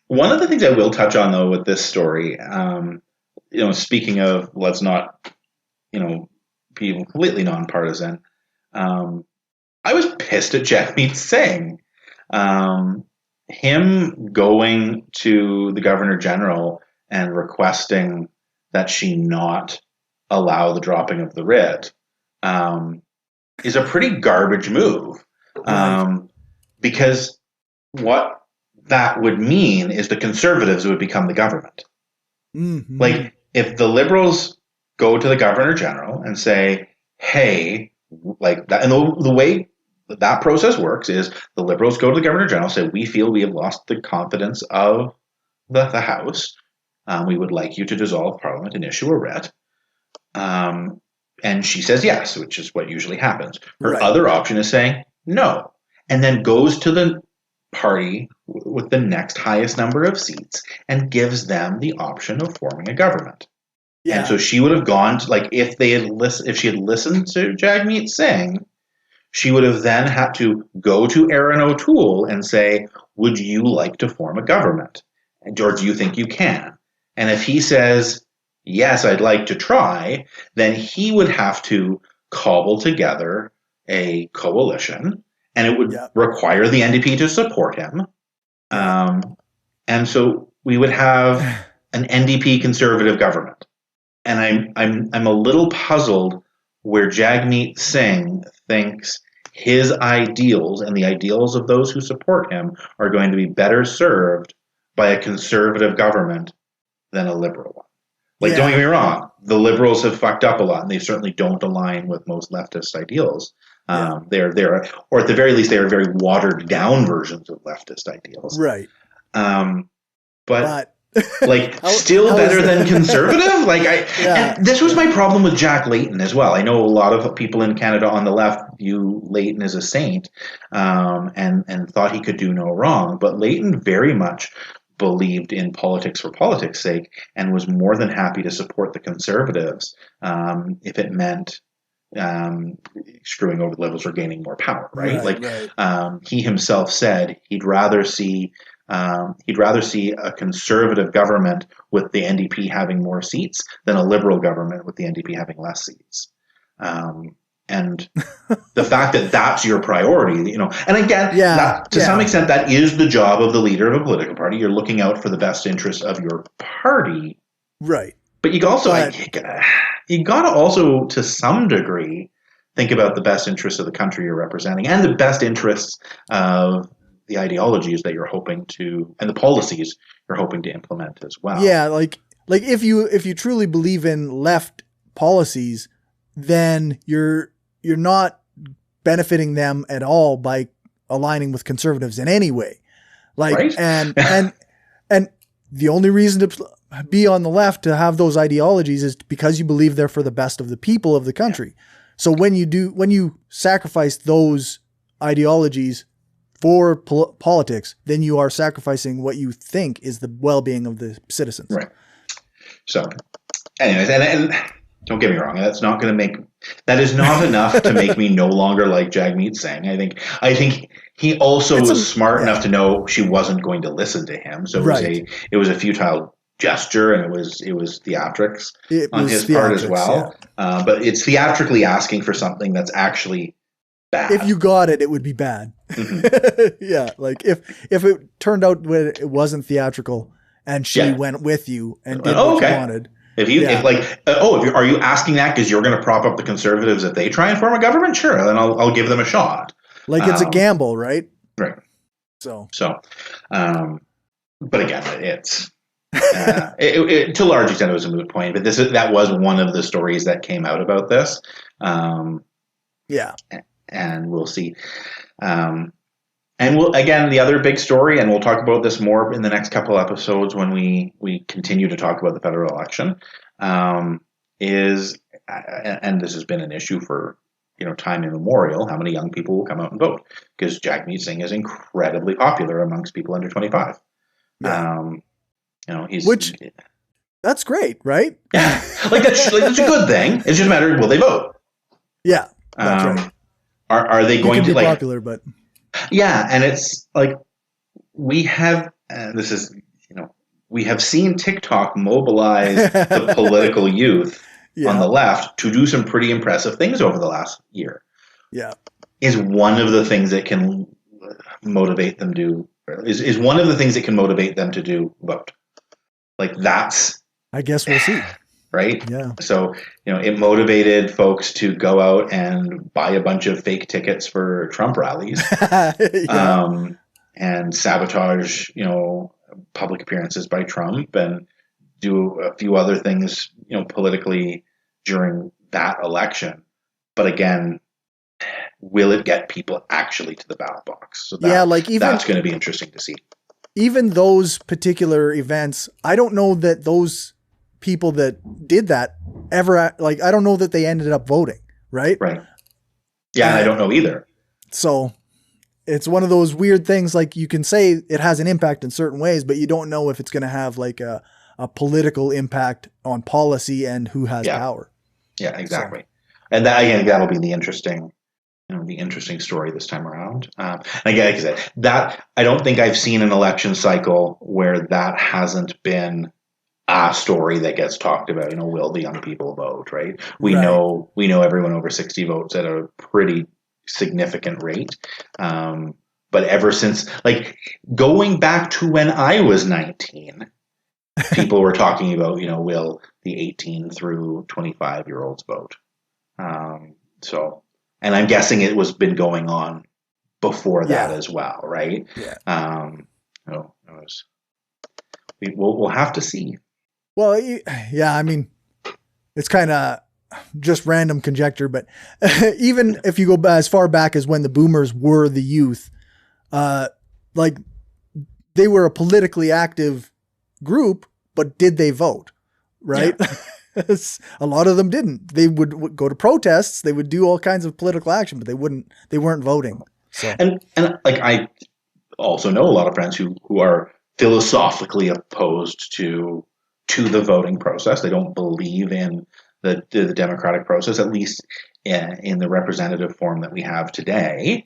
One of the things I will touch on, though, with this story, speaking of, let's not, be completely nonpartisan. I was pissed at Jagmeet Singh. Him going to the Governor General and requesting that she not allow the dropping of the writ is a pretty garbage move. Because what that would mean is the Conservatives would become the government. Mm-hmm. Like, if the Liberals go to the Governor General and say, hey, like that, and the way that process works is the Liberals go to the Governor General, say, we feel we have lost the confidence of the House. We would like you to dissolve Parliament and issue a writ. And she says yes, which is what usually happens. Her other option is saying no, and then goes to the party with the next highest number of seats and gives them the option of forming a government. Yeah. And so she would have gone to, like, if she had listened to Jagmeet Singh, she would have then had to go to Aaron O'Toole and say, would you like to form a government? Or do you think you can? And if he says, yes, I'd like to try, then he would have to cobble together a coalition, and it would require the NDP to support him. And so we would have an NDP conservative government. And I'm a little puzzled where Jagmeet Singh thinks his ideals and the ideals of those who support him are going to be better served by a conservative government than a liberal one. Like, don't get me wrong, the Liberals have fucked up a lot, and they certainly don't align with most leftist ideals. They're, or at the very least, they are very watered down versions of leftist ideals. Right. But like, still better than conservative. Like, and this was my problem with Jack Layton as well. I know a lot of people in Canada on the left view Layton as a saint, and thought he could do no wrong. But Layton very much believed in politics for politics' sake, and was more than happy to support the Conservatives if it meant screwing over the Liberals or gaining more power. Right. He himself said he'd rather see a conservative government with the NDP having more seats than a liberal government with the NDP having less seats. And the fact that that's your priority, and again, to some extent, that is the job of the leader of a political party. You're looking out for the best interests of your party. Right. But you also, you got to also, to some degree, think about the best interests of the country you're representing and the best interests of the ideologies that you're hoping to, and the policies you're hoping to implement as well. Yeah, like if you truly believe in left policies, then you're not benefiting them at all by aligning with conservatives in any way. Like, and the only reason to be on the left, to have those ideologies, is because you believe they're for the best of the people of the country. So when you sacrifice those ideologies for politics, then you are sacrificing what you think is the well-being of the citizens. Right. So, anyways, and don't get me wrong, that is not enough to make me no longer like Jagmeet Singh. I think he also was smart enough to know she wasn't going to listen to him. So it was a futile gesture, and it was theatrics on his part as well. Yeah. But it's theatrically asking for something that's actually bad. If you got it, it would be bad. Mm-hmm. Yeah, like if it turned out it wasn't theatrical and she went with you and did what you wanted. Are you asking that because you're going to prop up the Conservatives if they try and form a government? Sure, then I'll give them a shot. Like, it's a gamble, right? Right. So, but again, it's to a large extent it was a moot point. But that was one of the stories that came out about this. And we'll see. And the other big story, and we'll talk about this more in the next couple episodes when we continue to talk about the federal election, is, and this has been an issue for time immemorial, how many young people will come out and vote, because Jagmeet Singh is incredibly popular amongst people under 25. Yeah. That's great, right? Yeah, that's a good thing. It's just a matter of, will they vote? Yeah, that's right. Are they going to be popular? But yeah, and it's like we have. We have seen TikTok mobilize the political youth on the left to do some pretty impressive things over the last year. Yeah, is one of the things that can motivate them to is one of the things that can motivate them to do vote. Like, that's, I guess we'll see. Right? Yeah. So, it motivated folks to go out and buy a bunch of fake tickets for Trump rallies, and sabotage, public appearances by Trump, and do a few other things, politically during that election. But again, will it get people actually to the ballot box? So that's going to be interesting to see. Even those particular events, I don't know that those people that did that ever, like, I don't know that they ended up voting, right? Right. Yeah, I don't know either. So it's one of those weird things, like you can say it has an impact in certain ways, but you don't know if it's going to have like a political impact on policy and who has power. Yeah, exactly. So, and that, again, that'll be the interesting story this time around. And again, like I said, that I don't think I've seen an election cycle where that hasn't been a story that gets talked about. Will the young people vote? Right? We know everyone over 60 votes at a pretty significant rate. But ever since, like, going back to when I was 19, people were talking about, will the 18 through 25-year-olds vote? And I'm guessing it was been going on before that as well, right? Yeah. We'll have to see. Well, yeah, I mean, it's kind of just random conjecture, but even if you go as far back as when the boomers were the youth, like, they were a politically active group, but did they vote? Right? Yeah. A lot of them didn't. They would go to protests. They would do all kinds of political action, but they weren't voting. So. And like, I also know a lot of friends who are philosophically opposed to the voting process. They don't believe in the democratic process, at least in the representative form that we have today.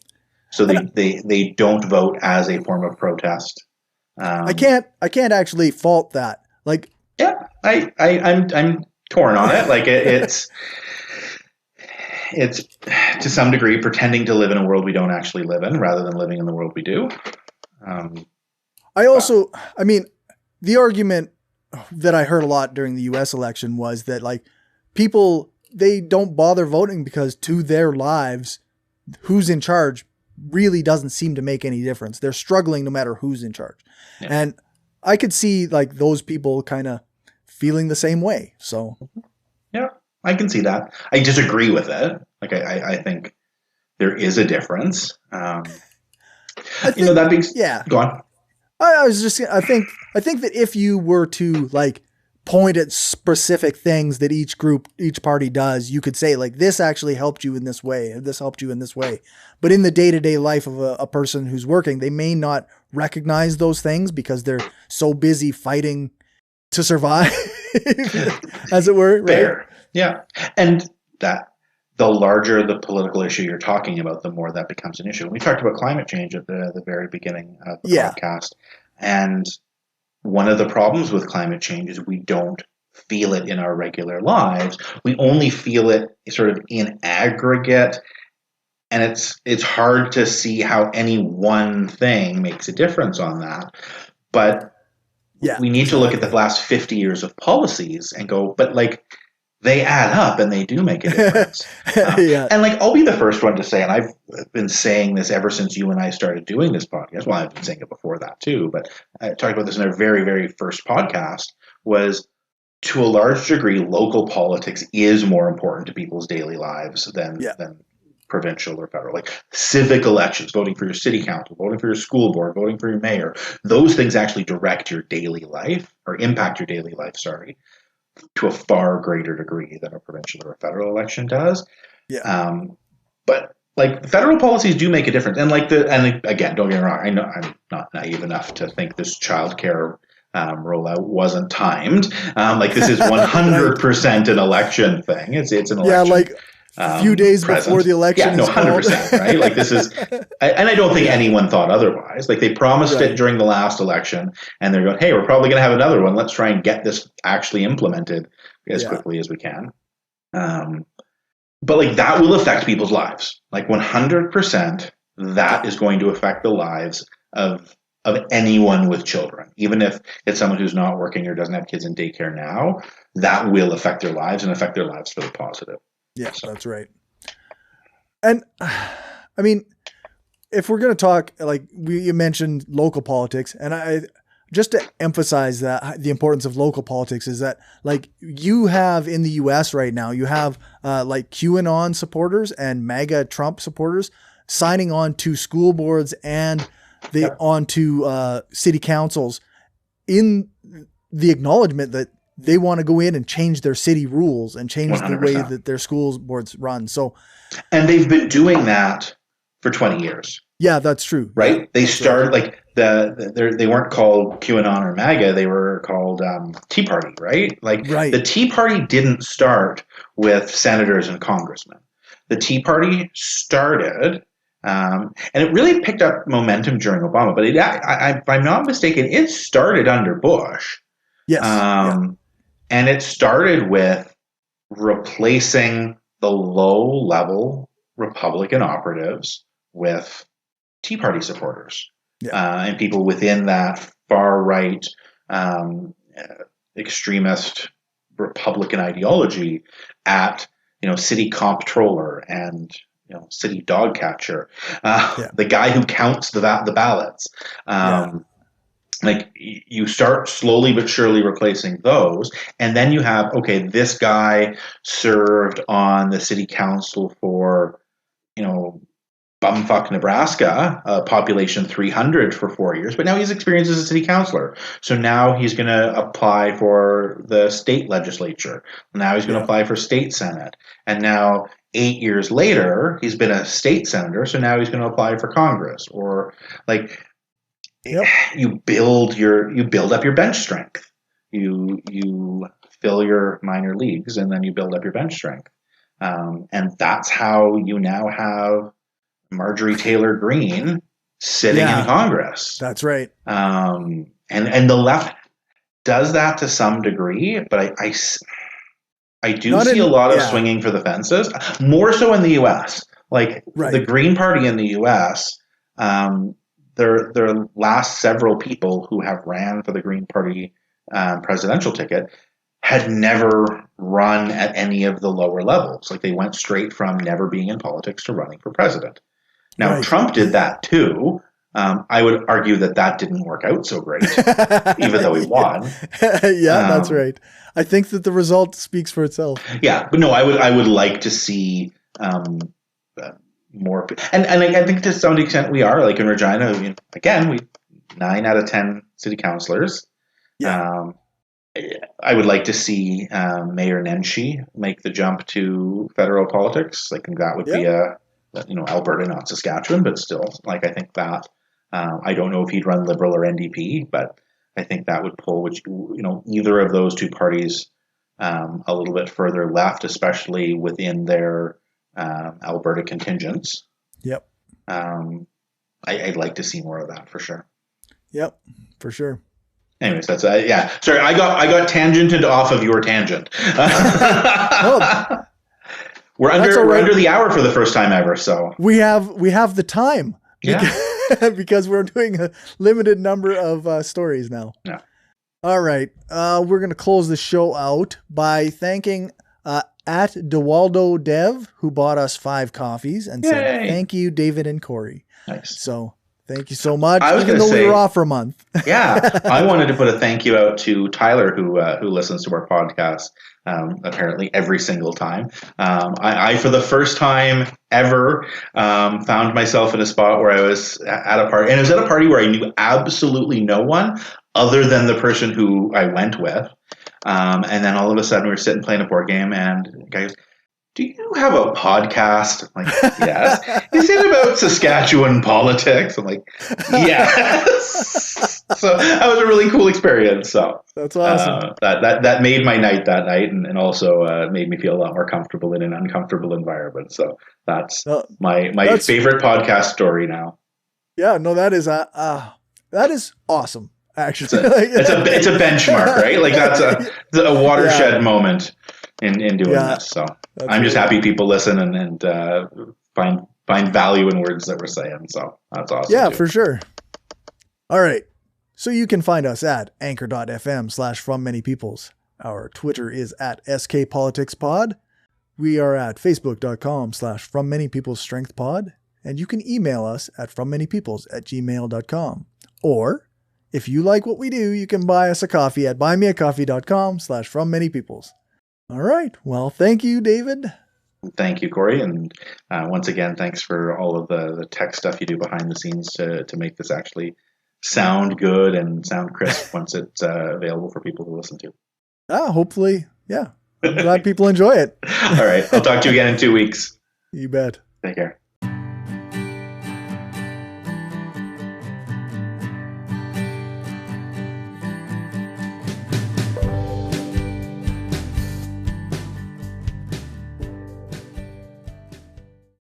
So they don't vote as a form of protest. I can't actually fault that. Like, yeah, I'm torn on it. Like, it's to some degree pretending to live in a world we don't actually live in, rather than living in the world we do. I mean, the argument that I heard a lot during the US election was that, like, people, they don't bother voting because to their lives, who's in charge really doesn't seem to make any difference. They're struggling no matter who's in charge. Yeah. And I could see, like, those people kind of feeling the same way. So, yeah, I can see that. I disagree with it. Like, I think there is a difference. That being, go on. I think that if you were to, like, point at specific things that each party does, you could say, like, this actually helped you in this way, and this helped you in this way. But in the day-to-day life of a person who's working, they may not recognize those things because they're so busy fighting to survive, as it were. Right? Fair. Yeah. And that the larger the political issue you're talking about, the more that becomes an issue. We talked about climate change at the very beginning of the podcast. And one of the problems with climate change is we don't feel it in our regular lives. We only feel it sort of in aggregate. And it's hard to see how any one thing makes a difference on that. But we need to look at the last 50 years of policies and go, but, like, they add up and they do make a difference. And, like, I'll be the first one to say, and I've been saying this ever since you and I started doing this podcast. Well, I've been saying it before that too, but I talked about this in our very, very first podcast, was, to a large degree, local politics is more important to people's daily lives than provincial or federal. Like, civic elections, voting for your city council, voting for your school board, voting for your mayor, those things actually direct your daily life, or impact your daily life, to a far greater degree than a provincial or a federal election does. Yeah. But, like, federal policies do make a difference. And, like, and again, don't get me wrong, I know I'm not naive enough to think this childcare rollout wasn't timed. Like, this is 100% an election thing. It's an election. Yeah, like, a few days before the election. Yeah, no, 100%, right? Like, this is, and I don't think anyone thought otherwise. Like, they promised it during the last election, and they're going, hey, we're probably going to have another one. Let's try and get this actually implemented as quickly as we can. But, like, that will affect people's lives. Like, 100%, that is going to affect the lives of anyone with children. Even if it's someone who's not working or doesn't have kids in daycare now, that will affect their lives, and affect their lives for the positive. Yeah, that's right. And I mean, if we're going to talk, like, you mentioned local politics, and I just to emphasize that the importance of local politics is that like you have in the US right now, you have like QAnon supporters and MAGA Trump supporters signing on to school boards and onto city councils in the acknowledgement that they want to go in and change their city rules and change 100%. The way that their school boards run. So, and they've been doing that for 20 years. Yeah, that's true. Right? Yeah, they started like they weren't called QAnon or MAGA. They were called Tea Party, right? Like the Tea Party didn't start with senators and congressmen. The Tea Party started, and it really picked up momentum during Obama. But if I'm not mistaken, it started under Bush. Yes. And it started with replacing the low-level Republican operatives with Tea Party supporters and people within that far-right extremist Republican ideology at city comptroller and city dog catcher, the guy who counts the ballots. Like you start slowly but surely replacing those, and then you have this guy served on the city council for bumfuck Nebraska, population 300 for 4 years, but now he's experienced as a city councilor. So now he's going to apply for the state legislature. Now he's going to apply for state senate. And now 8 years later, he's been a state senator. So now he's going to apply for Congress. Or like you build up your bench strength. You fill your minor leagues and then you build up your bench strength. And that's how you now have Marjorie Taylor Greene sitting in Congress. That's right. And the left does that to some degree, but I do see a lot of swinging for the fences, more so in the U.S. Like the Green Party in the U.S., their last several people who have ran for the Green Party presidential ticket had never run at any of the lower levels. Like they went straight from never being in politics to running for president. Now, Trump did that too. I would argue that didn't work out so great, even though he won. That's right. I think that the result speaks for itself. Yeah, but no, I would like to see more. And I think to some extent we are. Like in Regina, again, we 9 out of 10 city councilors. Yeah. I would like to see Mayor Nenshi make the jump to federal politics. Like that would be Alberta, not Saskatchewan, but still, like I think that I don't know if he'd run Liberal or NDP, but I think that would pull either of those two parties a little bit further left, especially within their Alberta contingents. Yep. I'd like to see more of that for sure. Yep, for sure. Anyways, that's Sorry, I got tangented off of your tangent. We're under the hour for the first time ever, so we have the time. Because we're doing a limited number of stories now. Yeah. All right. We're going to close the show out by thanking at DeWaldo Dev, who bought us 5 coffees and said, "Thank you, David and Corey." Nice. So thank you so much. I was even though we were off for a month. I wanted to put a thank you out to Tyler, who listens to our podcast apparently every single time. I for the first time ever found myself in a spot where I was at a party, and it was at a party where I knew absolutely no one other than the person who I went with. And then all of a sudden we were sitting playing a board game, and the guy goes, "Do you have a podcast?" I'm like, "Yes." "Is it about Saskatchewan politics?" I'm like, "Yes." So that was a really cool experience. So that's awesome. That made my night that night, and also made me feel a lot more comfortable in an uncomfortable environment. So that's my favorite podcast story now. Yeah, no, that is awesome. Actually, it's a benchmark, right? Like that's a watershed moment in doing this. So I'm just happy people listen and find value in words that we're saying. So that's awesome. Yeah, for sure. All right. So you can find us at anchor.fm/frommanypeoples. Our Twitter is at skpoliticspod. We are at facebook.com/frommanypeoplesstrengthpod. And you can email us at frommanypeoples@gmail.com. Or If you like what we do, you can buy us a coffee at buymeacoffee.com/frommanypeoples. All right. Well, thank you, David. Thank you, Corey. And once again, thanks for all of the tech stuff you do behind the scenes to make this actually sound good and sound crisp once it's available for people to listen to. Hopefully. Yeah. I'm glad people enjoy it. All right. I'll talk to you again in 2 weeks. You bet. Take care.